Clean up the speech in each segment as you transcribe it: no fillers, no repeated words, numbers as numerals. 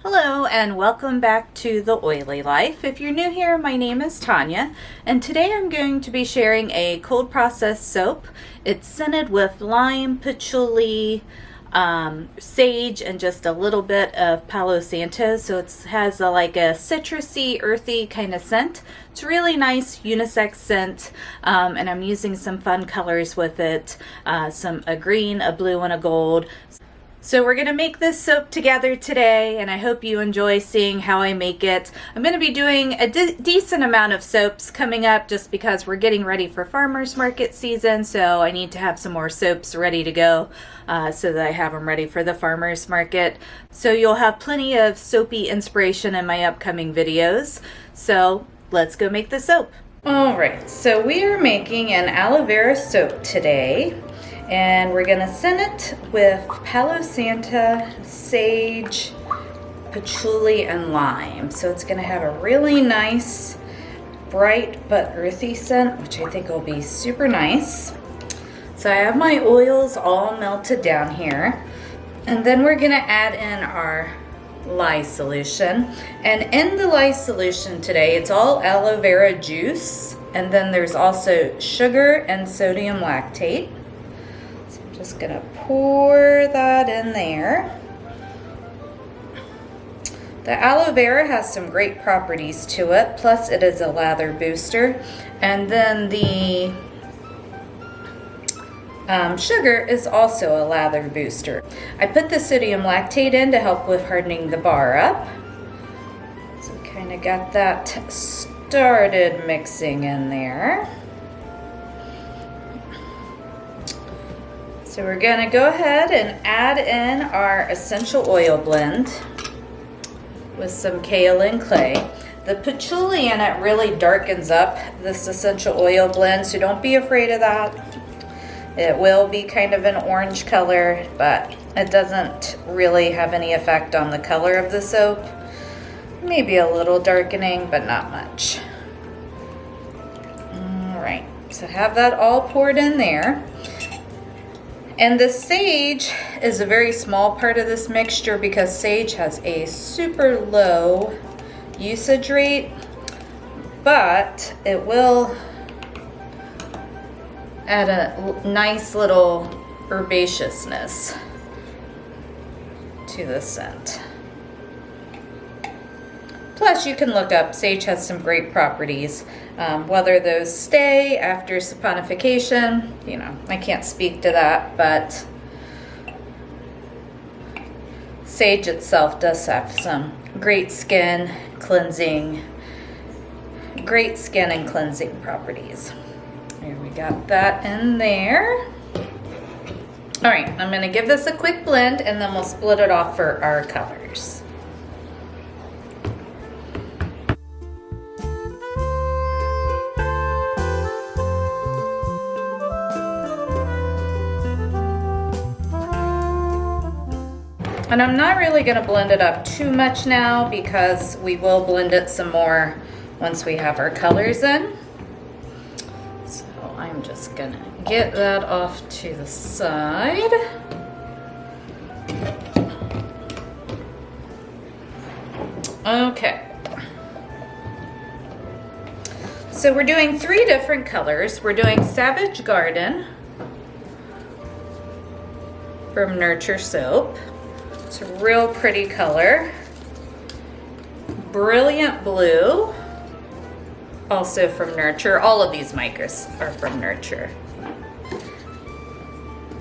Hello and welcome back to The Oily Life. If you're new here, my name is Tanya, and today I'm going to be sharing a cold processed soap. It's scented with lime, patchouli, sage, and just a little bit of Palo Santo, so it has like a citrusy, earthy kind of scent. It's a really nice unisex scent, and I'm using some fun colors with it, a green, a blue, and a gold. So we're going to make this soap together today, and I hope you enjoy seeing how I make it. I'm going to be doing a decent amount of soaps coming up just because we're getting ready for farmers market season, so I need to have some more soaps ready to go so that I have them ready for the farmers market. So you'll have plenty of soapy inspiration in my upcoming videos. So let's go make the soap. Alright, so we are making an aloe vera soap today. And we're gonna scent it with Palo Santo, sage, patchouli, and lime. So it's gonna have a really nice, bright but earthy scent, which I think will be super nice. So I have my oils all melted down here. And then we're gonna add in our lye solution. And in the lye solution today, it's all aloe vera juice. And then there's also sugar and sodium lactate. Just gonna pour that in there. The aloe vera has some great properties to it, plus it is a lather booster. And then the sugar is also a lather booster. I put the sodium lactate in to help with hardening the bar up. So kind of got that started mixing in there. So we're gonna go ahead and add in our essential oil blend with some kaolin clay. The patchouli in it really darkens up this essential oil blend, so don't be afraid of that. It will be kind of an orange color, but it doesn't really have any effect on the color of the soap. Maybe a little darkening, but not much. All right, so have that all poured in there. And the sage is a very small part of this mixture because sage has a super low usage rate, but it will add a nice little herbaceousness to the scent. Plus, you can look up, sage has some great properties. Whether those stay after saponification, you know, I can't speak to that, but sage itself does have some great skin and cleansing properties. Here we got that in there. All right, I'm gonna give this a quick blend and then we'll split it off for our colors. And I'm not really going to blend it up too much now because we will blend it some more once we have our colors in. So I'm just going to get that off to the side. Okay. So we're doing 3 different colors. We're doing Savage Garden from Nurture Soap. It's a real pretty color. Brilliant Blue, also from Nurture. All of these micas are from Nurture.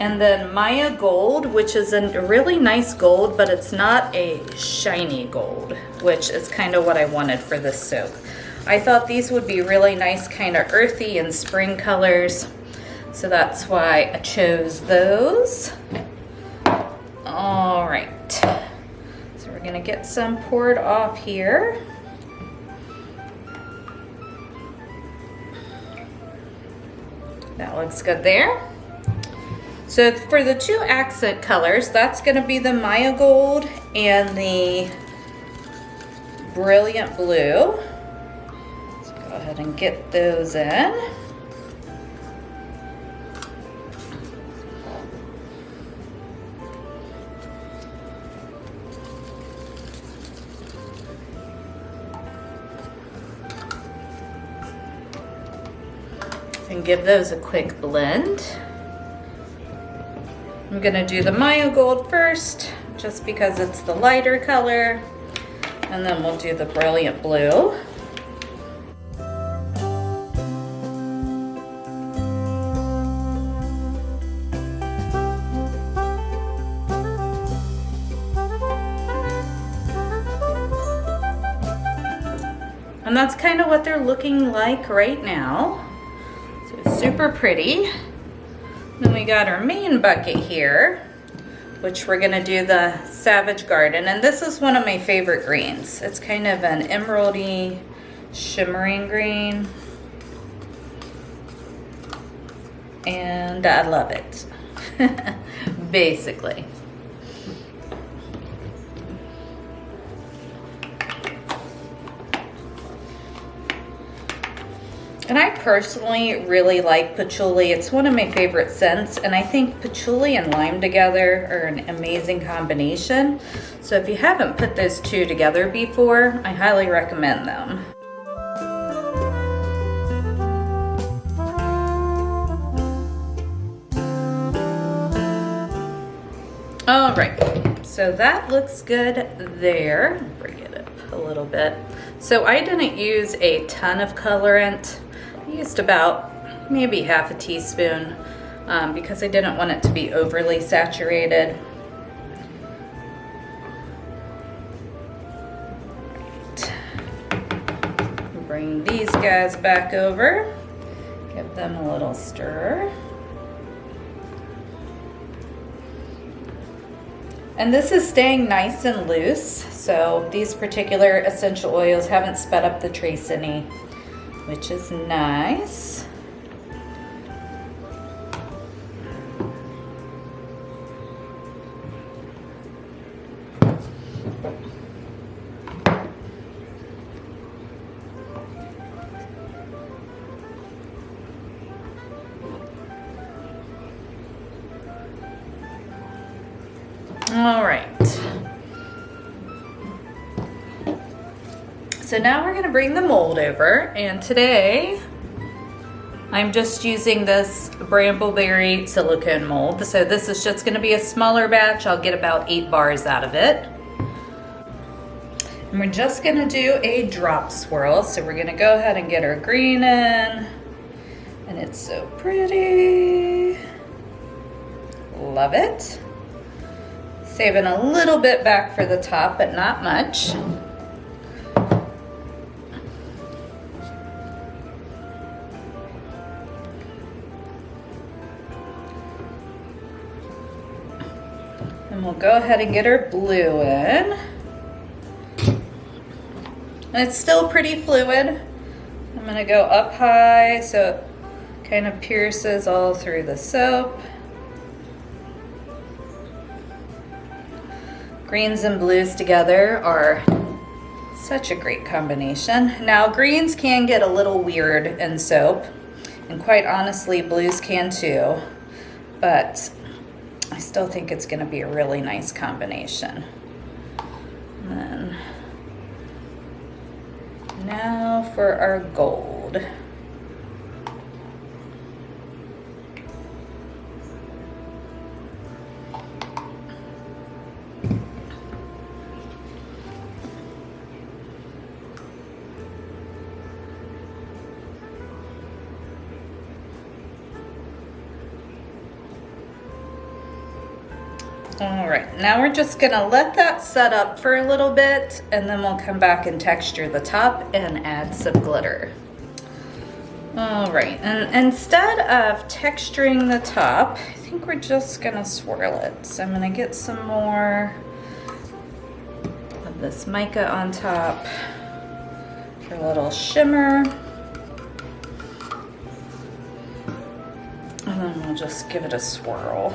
And then Maya Gold, which is a really nice gold, but it's not a shiny gold, which is kind of what I wanted for this soap. I thought these would be really nice, kind of earthy and spring colors, so that's why I chose those. All right, so we're gonna get some poured off here. That looks good there. So for the 2 accent colors, that's gonna be the Maya Gold and the Brilliant Blue. So go ahead and get those in. and give those a quick blend. I'm gonna do the Mayo Gold first, just because it's the lighter color, and then we'll do the Brilliant Blue. And that's kind of what they're looking like right now. So it's super pretty. Then we got our main bucket here, which we're gonna do the Savage Garden. And this is one of my favorite greens. It's kind of an emeraldy, shimmering green. And I love it, basically. And I personally really like patchouli. It's one of my favorite scents, and I think patchouli and lime together are an amazing combination. So if you haven't put those two together before, I highly recommend them. All right, so that looks good there. Bring it up a little bit. So I didn't use a ton of colorant. I used about maybe half a teaspoon because I didn't want it to be overly saturated. Right. Bring these guys back over. Give them a little stir. And this is staying nice and loose, so these particular essential oils haven't sped up the trace any, which is nice. All right. So now we're going to bring the mold over, and today I'm just using this brambleberry silicone mold. So this is just going to be a smaller batch. I'll get about 8 bars out of it. And we're just going to do a drop swirl. So we're going to go ahead and get our green in, and it's so pretty. Love it. Saving a little bit back for the top, but not much. And we'll go ahead and get our blue in. And it's still pretty fluid. I'm gonna go up high so it kind of pierces all through the soap. Greens and blues together are such a great combination. Now, greens can get a little weird in soap, and quite honestly, blues can too, but I still think it's gonna be a really nice combination. And then, now for our gold. All right, now we're just gonna let that set up for a little bit, and then we'll come back and texture the top and add some glitter. All right, and instead of texturing the top, I think we're just gonna swirl it. So I'm gonna get some more of this mica on top for a little shimmer. And then we'll just give it a swirl.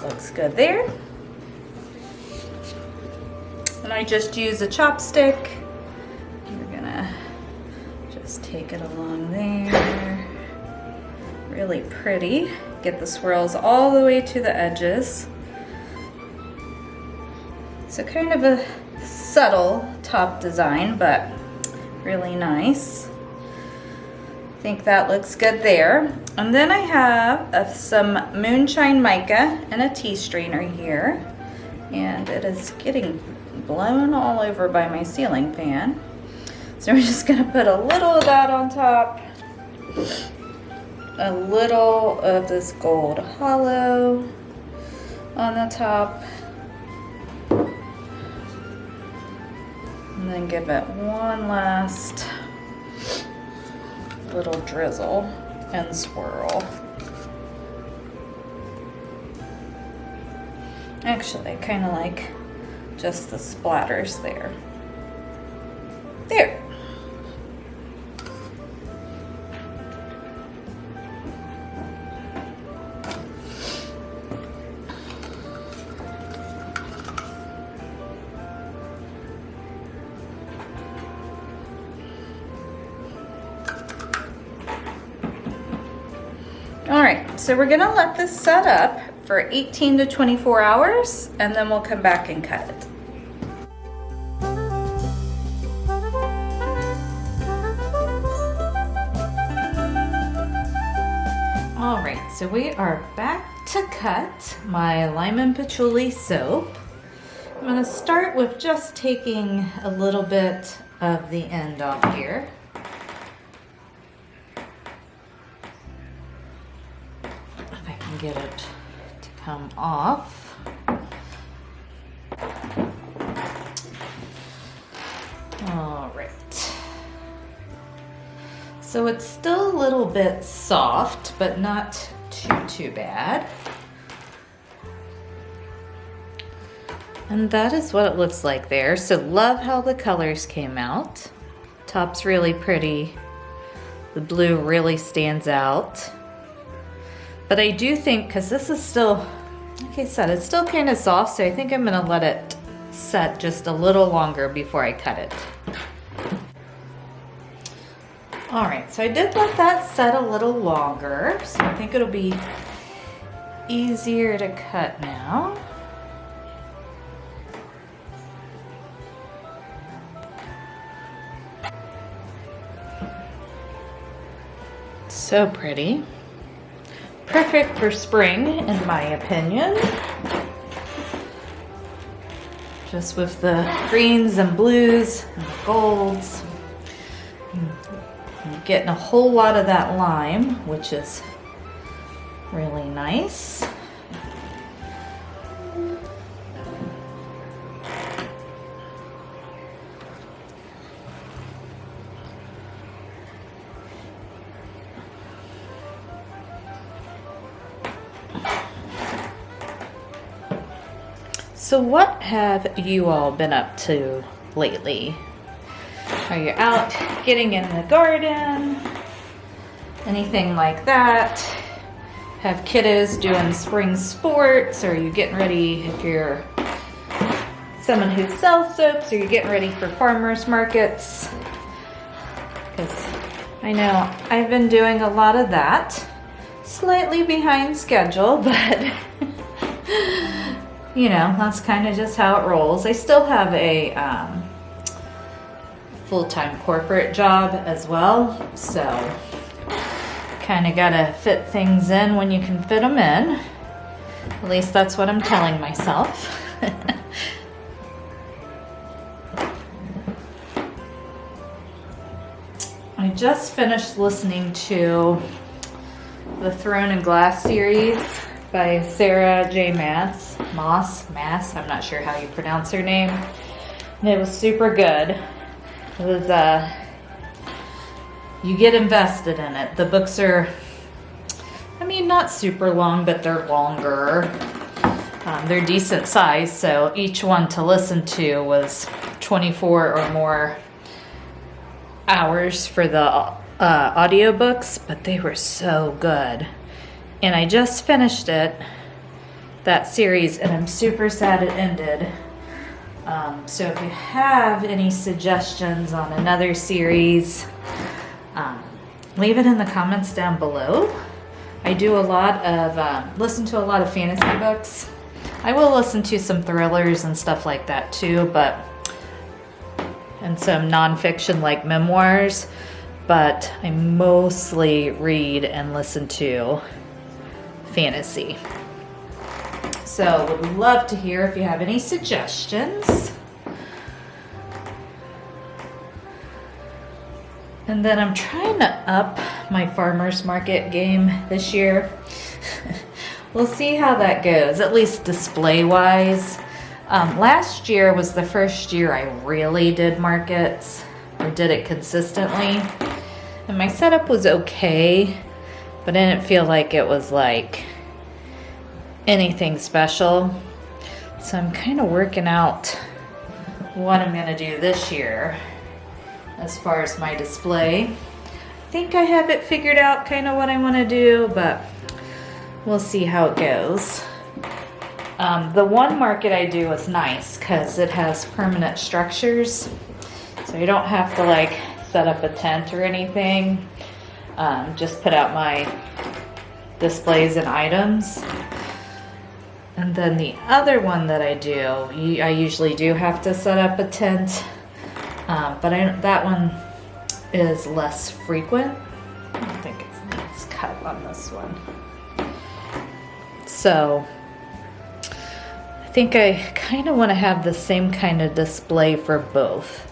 Looks good there. And I just use a chopstick. You're gonna just take it along there. Really pretty. Get the swirls all the way to the edges. So kind of a subtle top design, but really nice. think that looks good there. And then I have some Moonshine Mica in a tea strainer here. And it is getting blown all over by my ceiling fan. So we're just gonna put a little of that on top. A little of this gold hollow on the top. And then give it one last little drizzle and swirl. Actually, I kind of like just the splatters there. There. All right, so we're gonna let this set up for 18 to 24 hours, and then we'll come back and cut it. All right, so we are back to cut my lime and patchouli soap. I'm gonna start with just taking a little bit of the end off here. If I can get it to come off. All right. So it's still a little bit soft, but not too bad. And that is what it looks like there. So love how the colors came out. Top's really pretty. The blue really stands out. But I do think, because this is still, like I said, it's still kind of soft, so I think I'm gonna let it set just a little longer before I cut it. All right, so I did let that set a little longer, so I think it'll be easier to cut now. So pretty. Perfect for spring, in my opinion. Just with the greens and blues and the golds. I'm getting a whole lot of that lime, which is really nice. So what have you all been up to lately? Are you out getting in the garden? Anything like that? Have kiddos doing spring sports? Or are you getting ready, if you're someone who sells soaps, are you getting ready for farmers markets? Because I know I've been doing a lot of that. Slightly behind schedule, but you know, that's kind of just how it rolls. I still have a full-time corporate job as well, so kind of gotta fit things in when you can fit them in. At least that's what I'm telling myself. I just finished listening to the Throne and Glass series by Sarah J. Maas, I'm not sure how you pronounce her name. And it was super good. It was, you get invested in it. The books are, I mean, not super long, but they're longer. They're decent size, so each one to listen to was 24 or more hours for the audiobooks, but they were so good. And I just finished it, that series, and I'm super sad it ended. So if you have any suggestions on another series, leave it in the comments down below. I do a lot of, listen to a lot of fantasy books. I will listen to some thrillers and stuff like that too, and some nonfiction like memoirs. but I mostly read and listen to fantasy. So would love to hear if you have any suggestions. And then I'm trying to up my farmer's market game this year. We'll see how that goes, at least display wise. Last year was the first year I really did markets, or did it consistently. And my setup was okay, but I didn't feel like it was like anything special. So I'm kind of working out what I'm gonna do this year as far as my display. I think I have it figured out kind of what I want to do, but we'll see how it goes. The one market I do is nice because it has permanent structures, so you don't have to like set up a tent or anything. Just put out my displays and items. And then the other one that I do, I usually do have to set up a tent, but that one is less frequent. I don't think it's cut on this one. So I think I kind of want to have the same kind of display for both.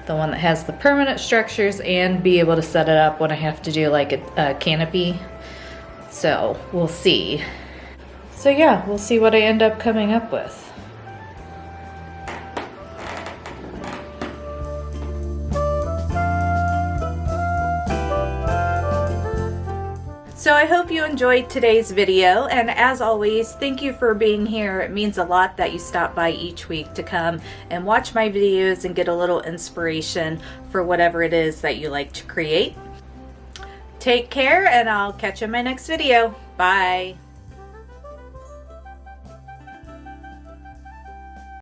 The one that has the permanent structures and be able to set it up when I have to do like a canopy. So we'll see. So yeah, we'll see what I end up coming up with. So I hope you enjoyed today's video, and as always, thank you for being here. It means a lot that you stop by each week to come and watch my videos and get a little inspiration for whatever it is that you like to create. Take care, and I'll catch you in my next video. Bye.